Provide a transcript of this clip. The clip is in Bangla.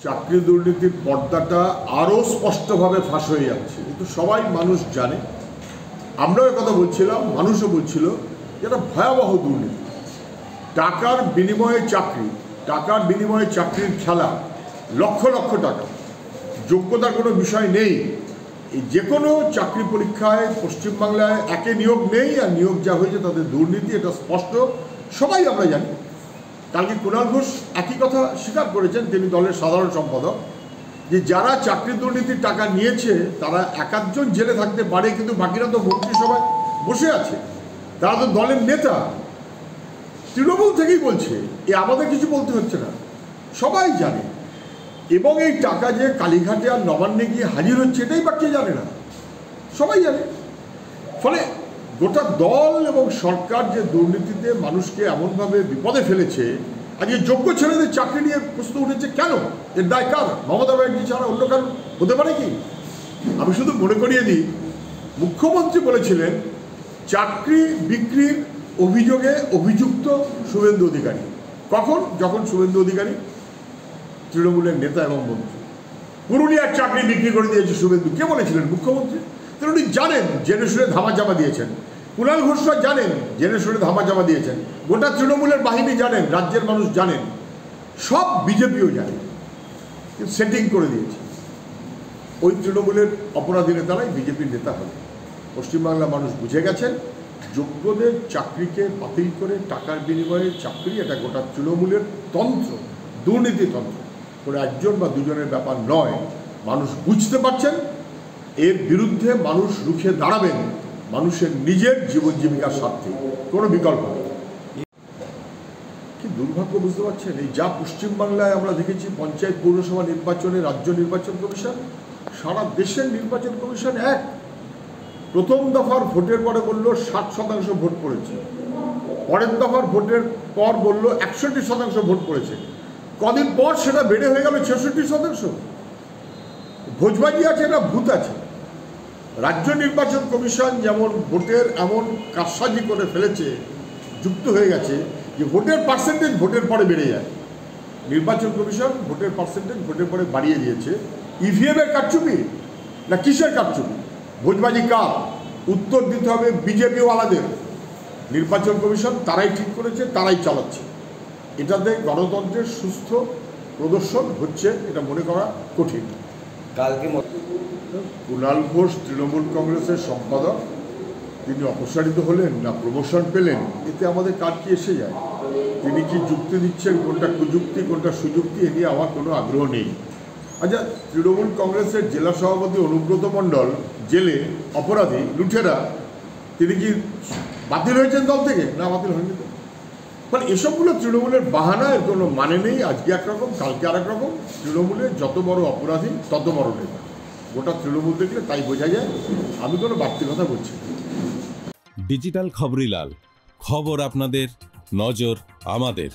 চাকরি দুর্নীতির পর্দাটা আরও স্পষ্টভাবে ফাঁস হয়ে যাচ্ছে, কিন্তু সবাই মানুষ জানে। আমরাও কথা বলছিলাম, মানুষও বলছিল যেটা ভয়াবহ দুর্নীতি। টাকার বিনিময়ে চাকরি, টাকার বিনিময়ে চাকরির খেলা, লক্ষ লক্ষ টাকা, যোগ্যতার কোনো বিষয় নেই। এই যে কোনো চাকরি পরীক্ষায় পশ্চিমবাংলায় একে নিয়োগ নেই, আর নিয়োগ যা হয়েছে তাদের দুর্নীতি, এটা স্পষ্ট, সবাই আমরা জানি। কালকে কুণাল ঘোষ একই কথা স্বীকার করেছেন, তিনি দলের সাধারণ সম্পাদক, যে যারা চাকরি দুর্নীতির টাকা নিয়েছে তারা একাধজন জেলে থাকতে পারে, কিন্তু বাকিরা তো মন্ত্রিসভায় বসে আছে, তারা তো দলের নেতা। তৃণমূল থেকেই বলছে, আমাদের কিছু বলতে হচ্ছে না, সবাই জানে। এবং এই টাকা যে কালীঘাটে আর নবান্নে গিয়ে হাজির হচ্ছে, এটাই বা কে জানে না, সবাই জানে। ফলে গোটা দল এবং সরকার যে দুর্নীতিতে মানুষকে এমনভাবে বিপদে ফেলেছে, আজকে যোগ্য ছেলেদের চাকরি নিয়ে প্রশ্ন উঠেছে, কেন? এর দায় কার? মমতা ব্যানার্জি ছাড়া অন্য কারণ হতে পারে কি? আমি শুধু মনে করিয়ে দিই, মুখ্যমন্ত্রী বলেছিলেন চাকরি বিক্রির অভিযোগে অভিযুক্ত শুভেন্দু অধিকারী। কখন? যখন শুভেন্দু অধিকারী তৃণমূলের নেতা এবং মন্ত্রী। পুরুলিয়ার চাকরি বিক্রি করে দিয়েছে শুভেন্দু। কে বলেছিলেন? মুখ্যমন্ত্রী। তিনি জানেন, জেনে শুনে ধামাচাপা দিয়েছেন। কুণাল ঘোষরা জানেন, জেনে শুনে ধামাচাপা দিয়েছেন। গোটা তৃণমূলের বাহিনী জানেন, রাজ্যের মানুষ জানেন, সব বিজেপিও জানে, কিন্তু সেটিং করে দিয়েছে। ওই তৃণমূলের অপরাধী নেতারাই বিজেপির নেতা হবে। পশ্চিমবাংলার মানুষ বুঝে গেছেন, যোগ্যদের চাকরিকে বাতিল করে টাকার বিনিময়ে চাকরি, এটা গোটা তৃণমূলের তন্ত্র, দুর্নীতিতন্ত্র, কোনো একজন বা দুজনের ব্যাপার নয়। মানুষ বুঝতে পারছেন, এর বিরুদ্ধে মানুষ রুখে দাঁড়াবেন মানুষের নিজের জীবন জীবিকার স্বার্থে, কোনো বিকল্প নেই। কি দুর্ভাগ্য, বুঝতে পারছেন? এই যা পশ্চিমবাংলায় আমরা দেখেছি, পঞ্চায়েত পৌরসভা নির্বাচনে রাজ্য নির্বাচন কমিশন, সারা দেশের নির্বাচন কমিশন এক। প্রথম দফার ভোটের পরে বললো 60% ভোট পড়েছে, পরের দফার ভোটের পর বললো 61% ভোট পড়েছে, কদিন পর সেটা বেড়ে হয়ে গেল 66%। ভোজবাজি আছে না ভূত আছে? রাজ্য নির্বাচন কমিশন যেমন ভোটের এমন কারসাজি করে ফেলেছে, যুক্ত হয়ে গেছে যে ভোটের পার্সেন্টেজ ভোটের পরে বেড়ে যায়। নির্বাচন কমিশন ভোটের পার্সেন্টেজ ভোটের পরে বাড়িয়ে দিয়েছে। ইভিএমের কারচুপি না কিসের কারচুপি? ভোজবাজি কার? উত্তর দিতে হবে বিজেপিওয়ালাদের। নির্বাচন কমিশন তারাই ঠিক করেছে, তারাই চালাচ্ছে। এটাতে গণতন্ত্রের সুস্থ প্রদর্শন হচ্ছে, এটা মনে করা কঠিন। কালকে কুণাল ঘোষ তৃণমূল কংগ্রেসের সম্পাদক, তিনি অপসারিত হলেন না প্রমোশন পেলেন, এতে আমাদের কার কি এসে যায়? তিনি কি যুক্তি দিচ্ছেন, কোনটা কুযুক্তি কোনটা সুযুক্তি, এ নিয়ে আমার কোনো আগ্রহ নেই। আচ্ছা, তৃণমূল কংগ্রেসের জেলা সভাপতি অনুব্রত মণ্ডল জেলে, অপরাধী, লুঠেরা, তিনি কি বাতিল হয়েছেন দল থেকে? না, বাতিল হয়নি। মানে এসবগুলো তৃণমূলের বাহানা, এর কোনো মানে নেই। আজকে একরকম, কালকে আর এক রকম। তৃণমূলের যত বড় অপরাধী তত বড় নেতা। গোটা তৃণমূল দেখলে তাই বোঝা যায়। আমি কোনো বাড়তি কথা বলছি না। ডিজিটাল খবরিলাল, খবর আপনাদের, নজর আমাদের।